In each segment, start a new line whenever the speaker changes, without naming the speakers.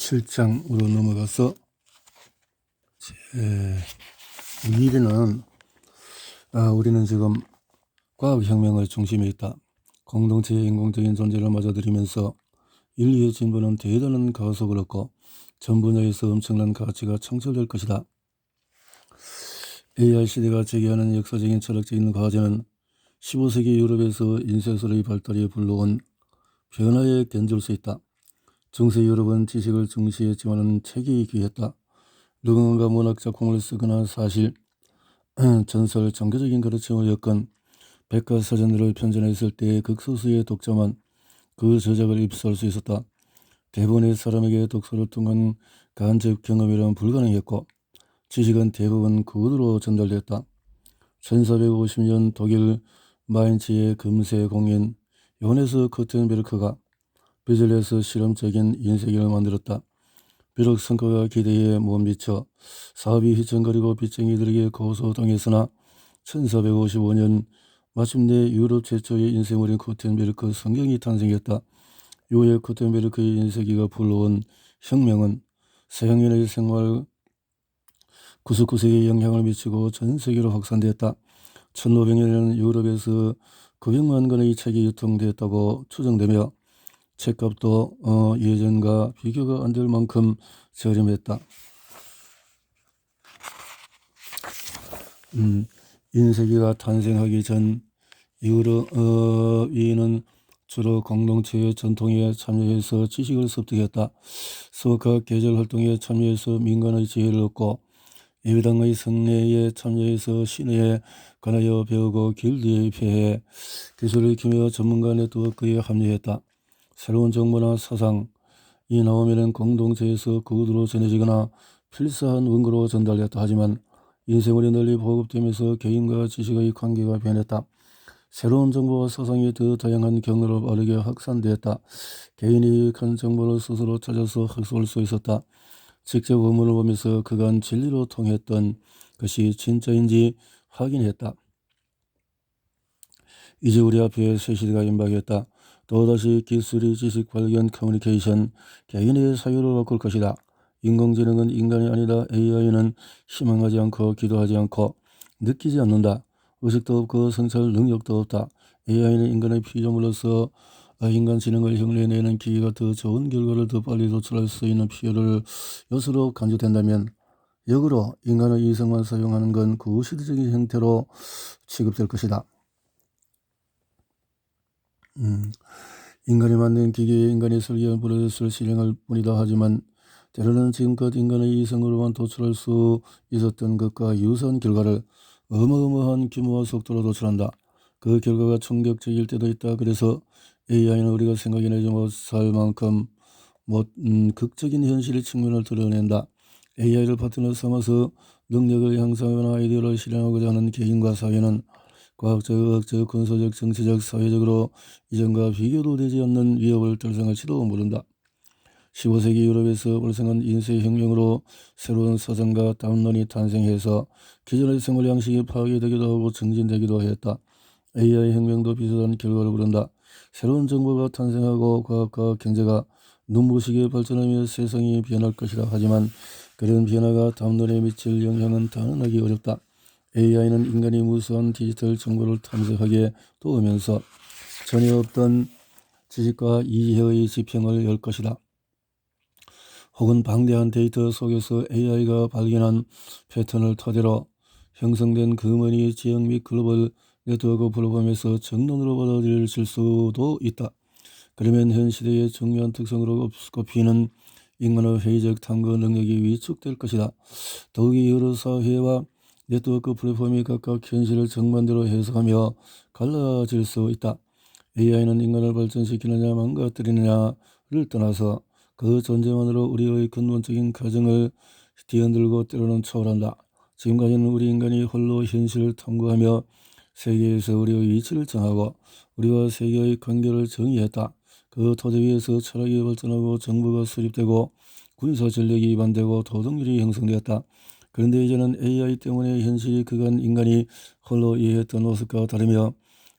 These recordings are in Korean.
7장으로 넘어가서 미래는 우리는 지금 과학혁명의 중심에 있다. 공동체의 인공적인 존재를 맞아들이면서 인류의 진보는 대단한 가속을 얻고 전 분야에서 엄청난 가치가 창출될 것이다. AI 시대가 제기하는 역사적인 철학적인 과제는 15세기 유럽에서 인쇄술의 발달이 불러온 변화에 견줄 수 있다. 중세 유럽은 지식을 중시했지만 책이 귀했다. 누군가 문학 작품을 쓰거나 사실, 전설, 종교적인 가르침을 엮은 백과사전들을 편찬했을 때 극소수의 독자만 그 저작을 입수할 수 있었다. 대부분의 사람에게 독서를 통한 간접 경험이란 불가능했고 지식은 대부분 구두로 전달됐다. 1450년 독일 마인츠의 금세 공인 요하네스 구텐베르크가 비즐에서 실험적인 인쇄기를 만들었다. 비록 성과가 기대에 못 미쳐 사업이 휘청거리고 빚쟁이들에게 고소당했으나 1455년 마침내 유럽 최초의 인쇄물인 구텐베르크 성경이 탄생했다. 이후에 구텐베르크의 인쇄기가 불러온 혁명은 서양인의 생활 구석구석에 영향을 미치고 전 세계로 확산되었다. 1500년에는 유럽에서 900만 권의 책이 유통되었다고 추정되며 책값도 예전과 비교가 안 될 만큼 저렴했다. 인쇄기가 탄생하기 전 유럽인은 주로 공동체의 전통에 참여해서 지식을 습득했다. 수학학 계절 활동에 참여해서 민간의 지혜를 얻고 예배당의 성례에 참여해서 신에 관하여 배우고 길드에 입회해 기술을 익히며 전문가 네트워크에 합류했다. 새로운 정보나 사상이 나오면 공동체에서 구두로 전해지거나 필사한 원고로 전달됐다. 하지만 인쇄물이 널리 보급되면서 개인과 지식의 관계가 변했다. 새로운 정보와 사상이 더 다양한 경로로 빠르게 확산되었다. 개인이 유익한 정보를 스스로 찾아서 학습할 수 있었다. 직접 원문을 보면서 그간 진리로 통했던 것이 진짜인지 확인했다. 이제 우리 앞에 새 시대가 임박했다. 또다시 기술이 지식 발견 커뮤니케이션 개인의 사유를 바꿀 것이다. 인공지능은 인간이 아니다. AI는 희망하지 않고 기도하지 않고 느끼지 않는다. 의식도 없고 성찰 능력도 없다. AI는 인간의 피조물로서 인간 지능을 흉내내는 기기가 더 좋은 결과를 더 빨리 도출할 수 있는 필요를 요소로 간주된다면 역으로 인간의 이성만 사용하는 건 구시대적인 형태로 취급될 것이다. 인간이 만든 기계에 인간이 설계한 프로세스를 실행할 뿐이다. 하지만 때로는 지금껏 인간의 이성으로만 도출할 수 있었던 것과 유사한 결과를 어마어마한 규모와 속도로 도출한다. 그 결과가 충격적일 때도 있다. 그래서 AI는 우리가 생각해내지 못할 만큼 극적인 현실의 측면을 드러낸다. AI를 파트너 삼아서 능력을 향상하거나 아이디어를 실현하고자 하는 개인과 사회는 과학적, 의학적, 군사적, 정치적, 사회적으로 이전과 비교도 되지 않는 위협을 달성할지도 모른다. 15세기 유럽에서 발생한 인쇄혁명으로 새로운 사상과 담론이 탄생해서 기존의 생활 양식이 파괴되기도 하고 정진되기도 했다. AI 혁명도 비슷한 결과를 부른다. 새로운 정보가 탄생하고 과학과 경제가 눈부시게 발전하며 세상이 변할 것이다. 하지만 그런 변화가 담론에 미칠 영향은 단언하기 어렵다. AI는 인간이 무수한 디지털 정보를 탐색하게 도우면서 전혀 없던 지식과 이해의 지평을 열 것이다. 혹은 방대한 데이터 속에서 AI가 발견한 패턴을 토대로 형성된 금원이 지역 및 글로벌 네트워크 플랫폼에서 정론으로 받아들여질 수도 있다. 그러면 현 시대의 중요한 특성으로 꼽히는 인간의 회의적 탐구 능력이 위축될 것이다. 더욱이 여러 사회와 네트워크 플랫폼이 각각 현실을 정반대로 해석하며 갈라질 수 있다. AI는 인간을 발전시키느냐 망가뜨리느냐를 떠나서 그 존재만으로 우리의 근본적인 가정을 뒤흔들고 때로는 초월한다. 지금까지는 우리 인간이 홀로 현실을 탐구하며 세계에서 우리의 위치를 정하고 우리와 세계의 관계를 정의했다. 그 토대 위에서 철학이 발전하고 정부가 수립되고 군사 전력이 이반되고 도덕률이 형성되었다. 그런데 이제는 AI 때문에 현실이 그간 인간이 홀로 이해했던 모습과 다르며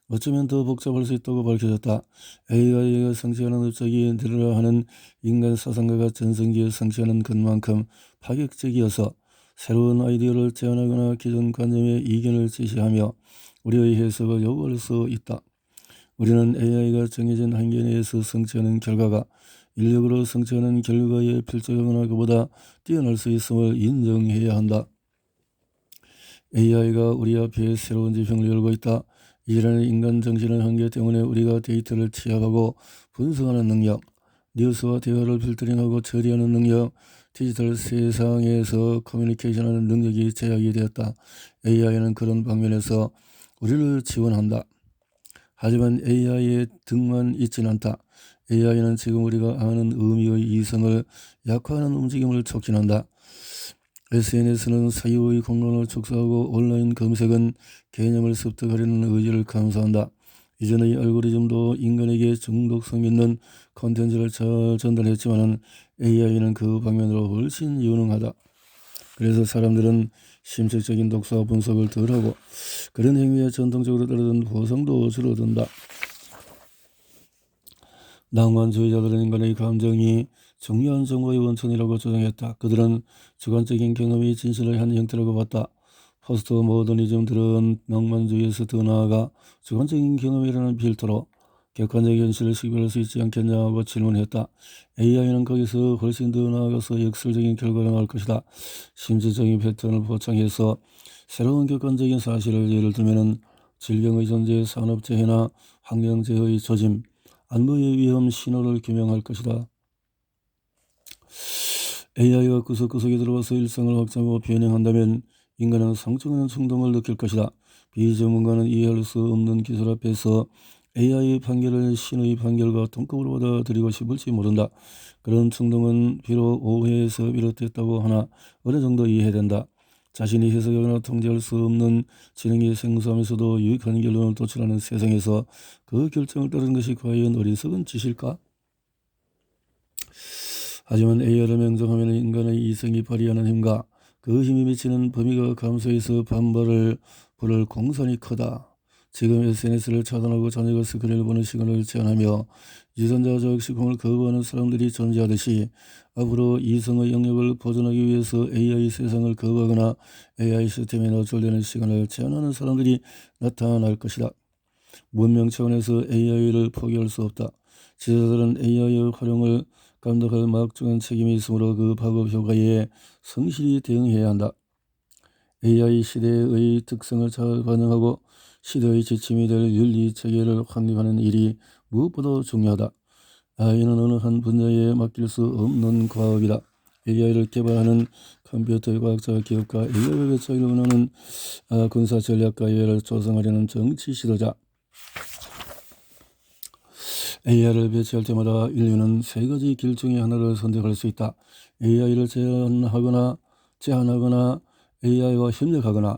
어쩌면 더 복잡할 수 있다고 밝혀졌다. AI가 성취하는 업적이 늘어나 하는 인간 사상가가 전성기에 성취하는 것만큼 파격적이어서 새로운 아이디어를 제안하거나 기존 관념에 이견을 제시하며 우리의 해석을 요구할 수 있다. 우리는 AI가 정해진 한계 내에서 성취하는 결과가 인력으로 성취하는 결과에 필적하거나 그보다 뛰어날 수 있음을 인정해야 한다. AI가 우리 앞에 새로운 지평을 열고 있다. 이제는 인간 정신의 한계 때문에 우리가 데이터를 취합하고 분석하는 능력, 뉴스와 대화를 필터링하고 처리하는 능력, 디지털 세상에서 커뮤니케이션하는 능력이 제약이 되었다. AI는 그런 방면에서 우리를 지원한다. 하지만 AI의 등만 있진 않다. AI는 지금 우리가 아는 의미의 이성을 약화하는 움직임을 촉진한다. SNS는 사유의 공론을 축소하고 온라인 검색은 개념을 습득하려는 의지를 감소한다. 이전의 알고리즘도 인간에게 중독성 있는 콘텐츠를 잘 전달했지만 AI는 그 방면으로 훨씬 유능하다. 그래서 사람들은 심층적인 독서와 분석을 덜하고 그런 행위에 전통적으로 따르던 보상도 줄어든다. 낭만주의자들은 인간의 감정이 중요한 정보의 원천이라고 주장했다. 그들은 주관적인 경험이 진실의 한 형태라고 봤다. 포스트 모더니즘들은 낭만주의에서 더 나아가 주관적인 경험이라는 필터로 객관적 현실을 식별할 수 있지 않겠냐고 질문했다. AI는 거기서 훨씬 더 나아가서 역설적인 결과를 낳을 것이다. 심리적인 패턴을 포착해서 새로운 객관적인 사실을 예를 들면 질병의 존재, 산업재해나 환경재해의 조짐, 안보의 위험 신호를 규명할 것이다. AI가 구석구석에 들어와서 일상을 확장하고 변형한다면 인간은 상충하는 충동을 느낄 것이다. 비전문가는 이해할 수 없는 기술 앞에서 AI의 판결을 신의 판결과 동급으로 받아들이고 싶을지 모른다. 그런 충동은 비록 오해에서 비롯됐다고 하나 어느 정도 이해된다. 자신이 해석하거나 통제할 수 없는 지능이 생소하면서도 유익한 결론을 도출하는 세상에서 그 결정을 따르는 것이 과연 어리석은 짓일까? 하지만 AI를 명정하면 인간의 이성이 발휘하는 힘과 그 힘이 미치는 범위가 감소해서 반발을 부를 공산이 크다. 지금 SNS를 차단하고 저녁에 스크린을 보는 시간을 제한하며 유전자 자극 식품을 거부하는 사람들이 존재하듯이 앞으로 이성의 영역을 보존하기 위해서 AI 세상을 거부하거나 AI 시스템에 노출되는 시간을 제한하는 사람들이 나타날 것이다. 문명 차원에서 AI를 포기할 수 없다. 지도자들은 AI의 활용을 감독할 막중한 책임이 있으므로 그 파급 효과에 성실히 대응해야 한다. AI 시대의 특성을 잘 반영하고 시대의 지침이 될 윤리체계를 확립하는 일이 무엇보다 중요하다. AI는 어느 한 분야에 맡길 수 없는 과학이다. AI를 개발하는 컴퓨터 과학자 기업과 AI의 배척을 원하는 군사전략가 AI를 조성하려는 정치 지도자. AI를 배치할 때마다 인류는 세 가지 길 중에 하나를 선택할 수 있다. AI를 제한하거나 AI와 협력하거나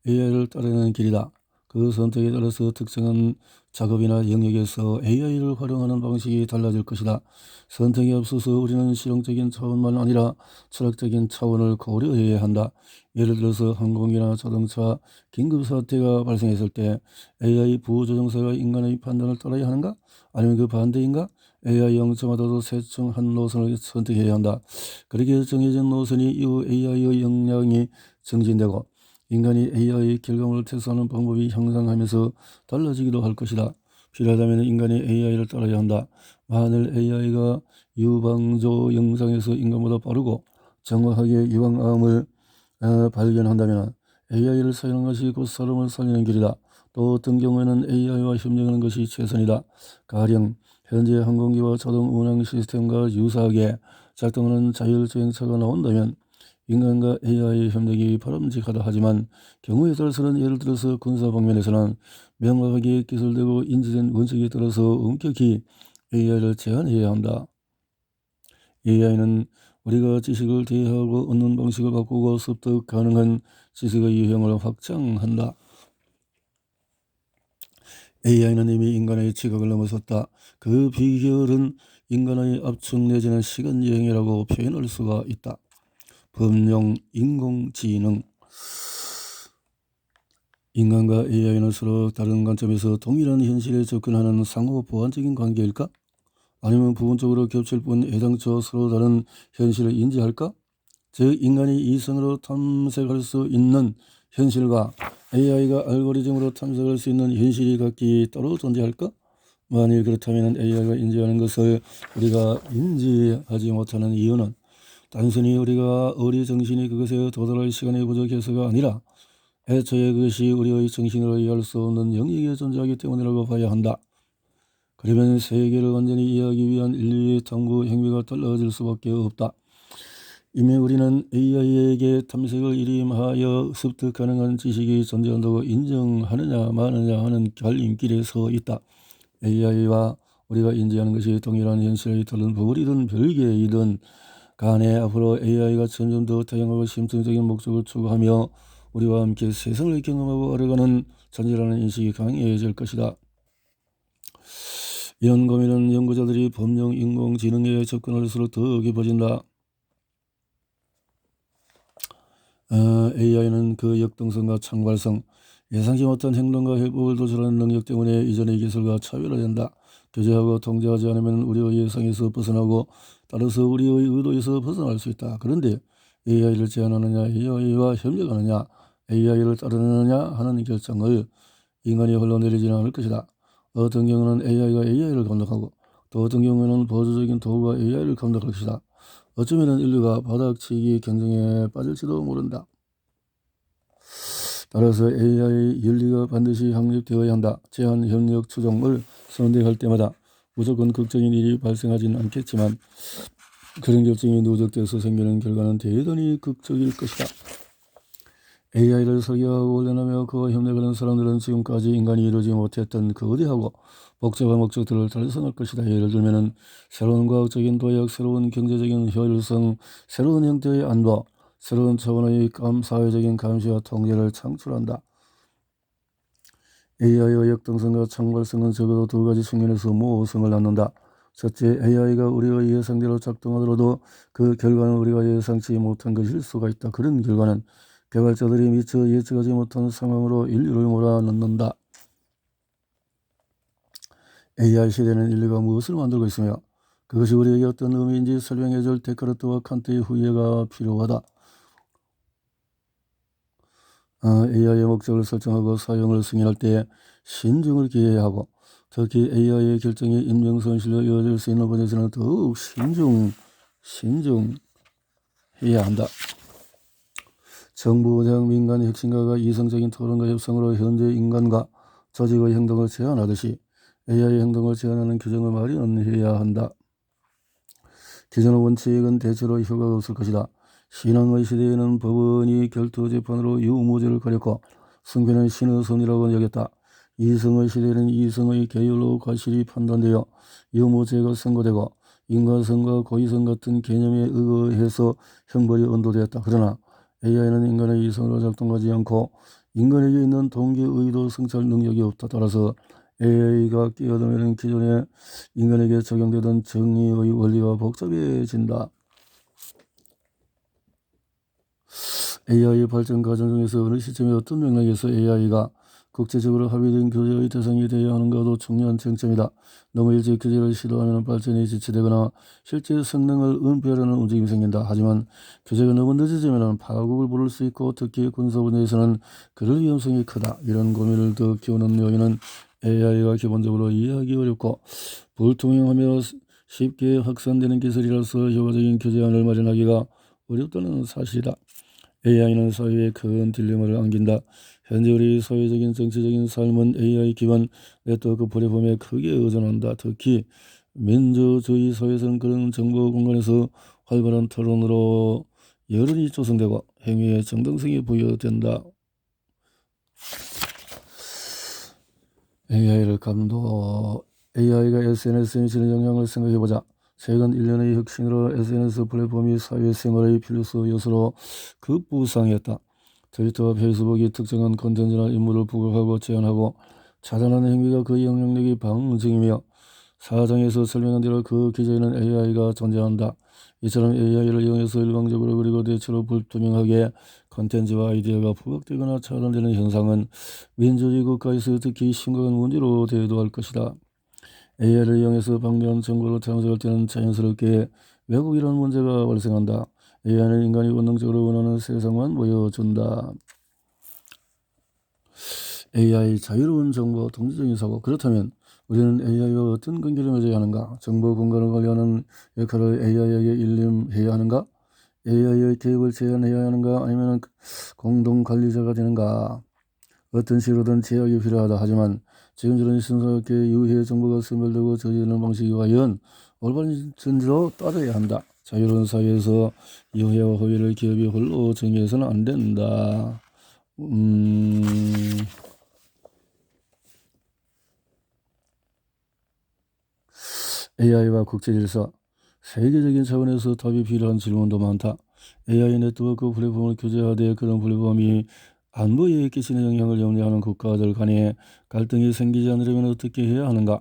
AI를 따르는 길이다. 그 선택에 따라서 특정한 작업이나 영역에서 AI를 활용하는 방식이 달라질 것이다. 선택에 앞서서 우리는 실용적인 차원만 아니라 철학적인 차원을 고려해야 한다. 예를 들어서 항공기나 자동차 긴급사태가 발생했을 때 AI 부조종사가 인간의 판단을 따라야 하는가? 아니면 그 반대인가? AI 영점마다도 셋중 한 노선을 선택해야 한다. 그렇게 정해진 노선이 이후 AI의 역량이 증진되고 인간이 AI 결과물을 퇴소하는 방법이 향상하면서 달라지기도 할 것이다. 필요하다면 인간이 AI를 따라야 한다. 만일 AI가 유방조 영상에서 인간보다 빠르고 정확하게 유방암을 발견한다면 AI를 사용하는 것이 곧 사람을 살리는 길이다. 또 어떤 경우에는 AI와 협력하는 것이 최선이다. 가령 현재 항공기와 자동 운항 시스템과 유사하게 작동하는 자율주행차가 나온다면 인간과 AI의 협력이 바람직하다. 하지만 경우에 따라서는 예를 들어서 군사 방면에서는 명확하게 기술되고 인지된 원칙에 따라서 엄격히 AI를 제한해야 한다. AI는 우리가 지식을 대하고 얻는 방식을 바꾸고 습득 가능한 지식의 유형을 확장한다. AI는 이미 인간의 지각을 넘어섰다. 그 비결은 인간의 압축 내지는 시간 여행이라고 표현할 수가 있다. 범용 인공지능 인간과 AI는 서로 다른 관점에서 동일한 현실에 접근하는 상호 보완적인 관계일까? 아니면 부분적으로 겹칠 뿐 애당초 서로 다른 현실을 인지할까? 즉 인간이 이성으로 탐색할 수 있는 현실과 AI가 알고리즘으로 탐색할 수 있는 현실이 각기 따로 존재할까? 만일 그렇다면 AI가 인지하는 것을 우리가 인지하지 못하는 이유는 단순히 우리가 우리 정신이 그것에 도달할 시간이 부족해서가 아니라 애초에 그것이 우리의 정신으로 이해할 수 없는 영역에 존재하기 때문이라고 봐야 한다. 그러면 세계를 완전히 이해하기 위한 인류의 탐구 행위가 달라질 수밖에 없다. 이미 우리는 AI에게 탐색을 일임하여 습득 가능한 지식이 존재한다고 인정하느냐 마느냐 하는 갈림길에 서 있다. AI와 우리가 인지하는 것이 동일한 현실의 다른 버블이든 별개이든 간에 앞으로 AI가 점점 더 다양하고 심층적인 목적을 추구하며 우리와 함께 세상을 경험하고 알아가는 존재라는 인식이 강해질 것이다. 이런 고민은 연구자들이 범용 인공지능에 접근할수록 더 깊어진다. AI는 그 역동성과 창발성, 예상치 못한 행동과 해법을 도출하는 능력 때문에 이전의 기술과 차별화된다. 규제하고 통제하지 않으면 우리의 예상에서 벗어나고 따라서 우리의 의도에서 벗어날 수 있다. 그런데 AI를 제한하느냐, AI와 협력하느냐, AI를 따르느냐 하는 결정을 인간이 홀로 내리지는 않을 것이다. 어떤 경우는 AI가 AI를 감독하고 또 어떤 경우에는 보조적인 도구가 AI를 감독할 것이다. 어쩌면 인류가 바닥치기 경쟁에 빠질지도 모른다. 따라서 AI 윤리가 반드시 확립되어야 한다. 제한 협력 추종을 선택할 때마다 무조건 극적인 일이 발생하지는 않겠지만 그런 결정이 누적돼서 생기는 결과는 대단히 극적일 것이다. AI를 설계하고 훈련하며 그와 협력하는 사람들은 지금까지 인간이 이루지 못했던 거대하고 복잡한 목적들을 달성할 것이다. 예를 들면 새로운 과학적인 도약, 새로운 경제적인 효율성, 새로운 형태의 안보, 새로운 차원의 사회적인 감시와 통제를 창출한다. AI의 역동성과 창발성은 적어도 두 가지 측면에서 모호성을 낳는다. 첫째, AI가 우리의 예상대로 작동하더라도 그 결과는 우리가 예상치 못한 것일 수가 있다. 그런 결과는 개발자들이 미처 예측하지 못한 상황으로 인류를 몰아넣는다. AI 시대는 인류가 무엇을 만들고 있으며 그것이 우리에게 어떤 의미인지 설명해줄 데카르트와 칸트의 후예가 필요하다. AI의 목적을 설정하고 사용을 승인할 때 신중을 기해야 하고 특히 AI의 결정이 인명손실로 이어질 수 있는 분야에서는 더욱 신중해야 한다. 정부장, 민간 혁신가가 이성적인 토론과 협상으로 현재 인간과 조직의 행동을 제한하듯이 AI 행동을 제한하는 규정을 마련해야 한다. 기존의 원칙은 대체로 효과가 없을 것이다. 신앙의 시대에는 법원이 결투재판으로 유무죄를 가렸고 승패는 신의 섭리라고 여겼다. 이성의 시대에는 이성의 계율로 과실이 판단되어 유무죄가 선고되고 인과성과 고의성 같은 개념에 의거해서 형벌이 언도되었다. 그러나 AI는 인간의 이성으로 작동하지 않고 인간에게 있는 동기, 의도, 성찰 능력이 없다. 따라서 AI가 끼어들면 기존에 인간에게 적용되던 정의의 원리가 복잡해진다. AI 발전 과정 중에서 어느 시점에 어떤 맥락에서 AI가 국제적으로 합의된 규제의 대상이 되어야 하는가도 중요한 쟁점이다. 너무 일찍 규제를 시도하면 발전이 지체되거나 실제 성능을 은폐하려는 움직임이 생긴다. 하지만 규제가 너무 늦어지면 파국을 부를 수 있고 특히 군사 분야에서는 그럴 위험성이 크다. 이런 고민을 더 키우는 요인은 AI가 기본적으로 이해하기 어렵고 불투명하며 쉽게 확산되는 기술이라서 효과적인 규제안을 마련하기가 어렵다는 사실이다. AI는 사회에 큰 딜레마를 안긴다. 현재 우리 사회적인 정치적인 삶은 AI 기반 네트워크 플랫폼에 크게 의존한다. 특히 민주주의 사회에서는 그런 정보 공간에서 활발한 토론으로 여론이 조성되고 행위에 정당성이 부여된다. AI가 SNS에 미치는 영향을 생각해보자. 최근 1년의 혁신으로 SNS 플랫폼이 사회생활의 필수 요소로 급부상했다. 트위터와 페이스북이 특정한 콘텐츠나 인물을 부각하고 제한하고 차단하는 행위가 그 영향력이 방증이며 사장에서 설명한 대로 그 기저에는 AI가 존재한다. 이처럼 AI를 이용해서 일방적으로 그리고 대체로 불투명하게 콘텐츠와 아이디어가 부각되거나 차단되는 현상은 민주주의 국가에서 특히 심각한 문제로 대두할 것이다. AI를 이용해서 방대한 정보를 탐색할 때는 자연스럽게 왜곡이라는 문제가 발생한다. AI는 인간이 본능적으로 원하는 세상만 보여준다. AI 자유로운 정보, 동지적인 사고. 그렇다면 우리는 AI와 어떤 관계를 맺어야 하는가? 정보 공간을 관리하는 역할을 AI에게 일림해야 하는가? AI의 개입을 제한해야 하는가? 아니면 공동 관리자가 되는가? 어떤 식으로든 제약이 필요하다. 하지만 지금처럼 신선하게 유해 정보가 소멸되고 저지르는 방식이 과연 올바른지로 따져야 한다. 자유로운 사회에서 유해와 허위를 기업이 홀로 정의해서는 안 된다. AI와 국제질서. 세계적인 차원에서 답이 필요한 질문도 많다. AI 네트워크 플랫폼을 규제하되 그런 플랫폼이 안보에 끼치는 영향을 염려하는 국가들 간에 갈등이 생기지 않으려면 어떻게 해야 하는가?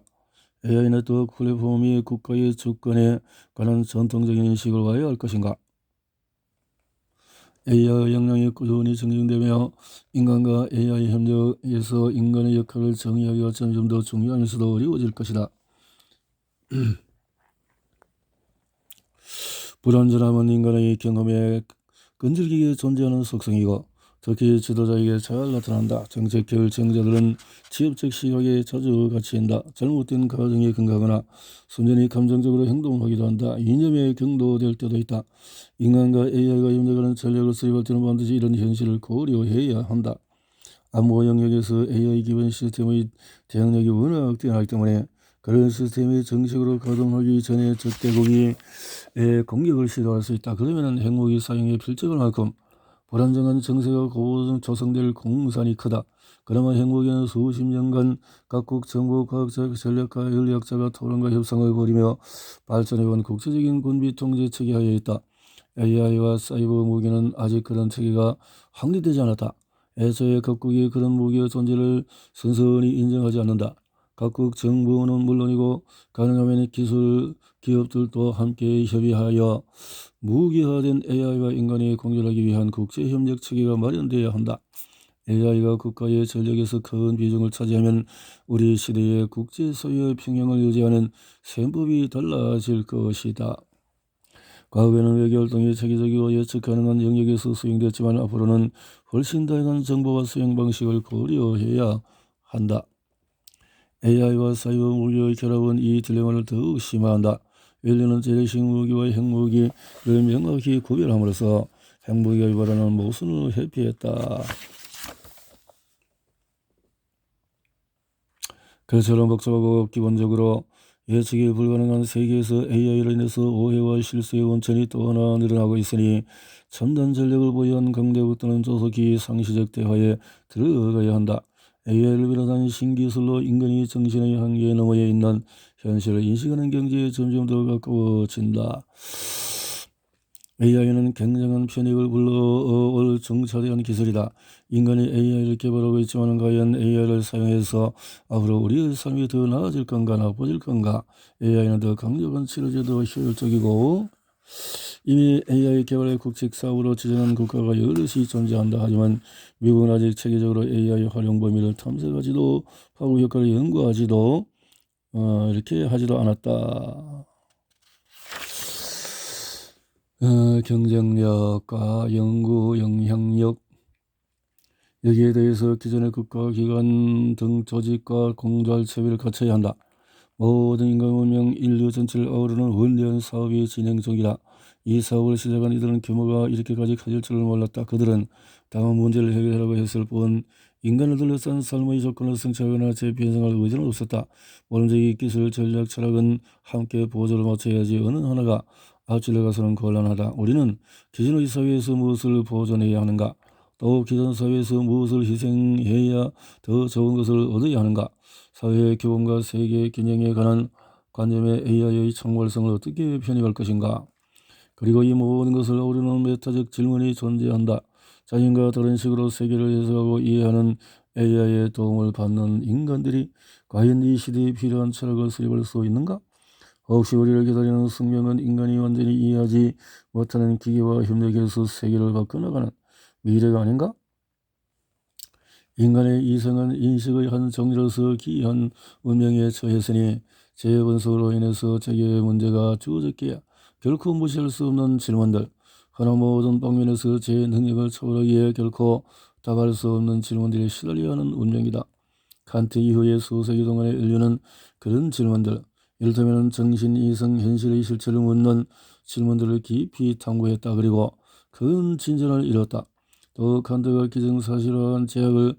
AI 네트워크 플랫폼이 국가의 주권에 관한 전통적인 인식을 와야 할 것인가? AI의 역량이 꾸준히 증진되며 인간과 AI 협력에서 인간의 역할을 정의하기가 점점 더 중요하면서도 어려워질 것이다. 불완전함은 인간의 경험에 끈질기게 존재하는 속성이고 특히 지도자에게 잘 나타난다. 정책 결정자들은 지역적 시각에 자주 갇힌다. 잘못된 가정에 근거하거나 순전히 감정적으로 행동하기도 한다. 이념에 경도될 때도 있다. 인간과 AI가 협력하는 전략을 수립할 때는 반드시 이런 현실을 고려해야 한다. 안보 영역에서 AI 기반 시스템의 대응력이 워낙 뛰어나기 때문에 그런 시스템이 정식으로 가동하기 전에 적대국이 공격을 시도할 수 있다. 그러면 핵무기 사용에 필적할 만큼 불안정한 정세가 조성될 공산이 크다. 그러면 핵무기는 수십 년간 각국 정보, 과학자, 전략가, 윤리학자가 토론과 협상을 벌이며 발전해온 국제적인 군비 통제 체계하에 있다. AI와 사이버 무기는 아직 그런 체계가 확립되지 않았다. 애초에 각국이 그런 무기의 존재를 선선히 인정하지 않는다. 각국 정부는 물론이고 가능하면 기술 기업들도 함께 협의하여 무기화된 AI와 인간이 공존하기 위한 국제협력 체계가 마련되어야 한다. AI가 국가의 전력에서 큰 비중을 차지하면 우리 시대의 국제사회의 평형을 유지하는 셈법이 달라질 것이다. 과거에는 외교활동이 체계적이고 예측 가능한 영역에서 수행됐지만 앞으로는 훨씬 다양한 정보와 수행 방식을 고려해야 한다. AI와 사이버 무기의 결합은 이 딜레마를 더욱 심화한다. 인류는 재래식 무기와 핵무기를 명확히 구별함으로써 핵무기가 유발하는 모순을 회피했다. 그처럼 복잡하고 기본적으로 예측이 불가능한 세계에서 AI로 인해서 오해와 실수의 원천이 또 하나 늘어나고 있으니 첨단 전력을 보유한 강대국들은 조속히 상시적 대화에 들어가야 한다. AI를 비롯한 신기술로 인간이 정신의 한계 너머에 있는 현실을 인식하는 경제에 점점 더 가까워진다. AI는 굉장한 편익을 불러올 정차대한 기술이다. 인간이 AI를 개발하고 있지만 과연 AI를 사용해서 앞으로 우리의 삶이 더 나아질 건가 나빠질 건가? AI는 더 강력한 치료제 더 효율적이고 이미 AI 개발의 국책 사업으로 지정한 국가가 여럿이 존재한다. 하지만 미국은 아직 체계적으로 AI 활용 범위를 탐색하지도 하고 효과를 연구하지도 이렇게 하지도 않았다. 경쟁력과 연구 영향력 여기에 대해서 기존의 국가, 기관 등 조직과 공조할 체계를 갖춰야 한다. 모든 인간 문명 인류 전체를 아우르는 원대한 사업이 진행 중이다. 이 사업을 시작한 이들은 규모가 이렇게까지 커질 줄을 몰랐다. 그들은 다만 문제를 해결하려고 했을 뿐 인간을 둘러싼 삶의 조건을 성취하거나 재편성할 의지는 없었다. 모든적인 기술, 전략, 철학은 함께 보조를 맞춰야지 어느 하나가 앞질러 가서는 곤란하다. 우리는 기존의 사회에서 무엇을 보존해야 하는가? 또 기존 사회에서 무엇을 희생해야 더 좋은 것을 얻어야 하는가? 사회의 기본과 세계의 균형에 관한 관점의 AI의 총괄성을 어떻게 편입할 것인가? 그리고 이 모든 것을 아우르는 메타적 질문이 존재한다. 자신과 다른 식으로 세계를 해석하고 이해하는 AI의 도움을 받는 인간들이 과연 이 시대에 필요한 철학을 수립할 수 있는가? 혹시 우리를 기다리는 숙명은 인간이 완전히 이해하지 못하는 기계와 협력해서 세계를 바꿔나가는 미래가 아닌가? 인간의 이성은 인식의 한 정리로서 기이한 운명에 처했으니 재분석으로 인해서 제기의 문제가 주어졌기에 결코 무시할 수 없는 질문들, 하나 모든 방면에서 제 능력을 초월하기에 결코 답할 수 없는 질문들이 시달려야 하는 운명이다. 칸트 이후의 수세기 동안의 인류는 그런 질문들, 이를테면 정신, 이성, 현실의 실체를 묻는 질문들을 깊이 탐구했다. 그리고 큰 진전을 이뤘다. 또 칸트가 기정사실화한 제약을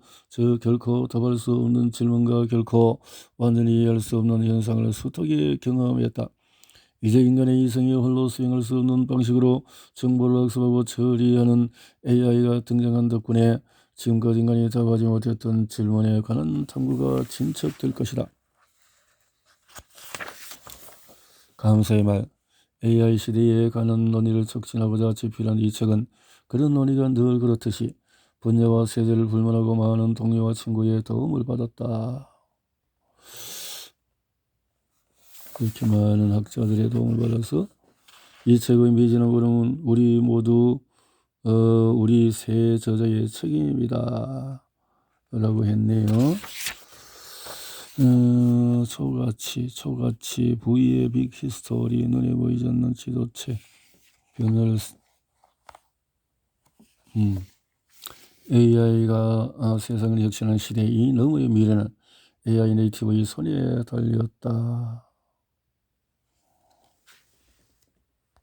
결코 답할 수 없는 질문과 결코 완전히 이해할 수 없는 현상을 숱하게 경험했다. 이제 인간의 이성이 홀로 수행할 수 없는 방식으로 정보를 학습하고 처리하는 AI가 등장한 덕분에 지금껏 인간이 답하지 못했던 질문에 관한 탐구가 진척될 것이다. 감사의 말. AI 시대에 관한 논의를 촉진하고자 집필한 이 책은 그런 논의가 늘 그렇듯이 분야와 세대를 불문하고 많은 동료와 친구의 도움을 받았다. 그렇게 많은 학자들의 도움을 받아서 이 책의 미진한 구름은 우리 모두 우리 새 저자의 책임입니다. 라고 했네요. 초가치 부의 빅 히스토리, 눈에 보이지 않는 지도체, 변을 AI가 세상을 혁신하는 시대, 이 너머의 미래는 AI 네이티브의 손에 달렸다.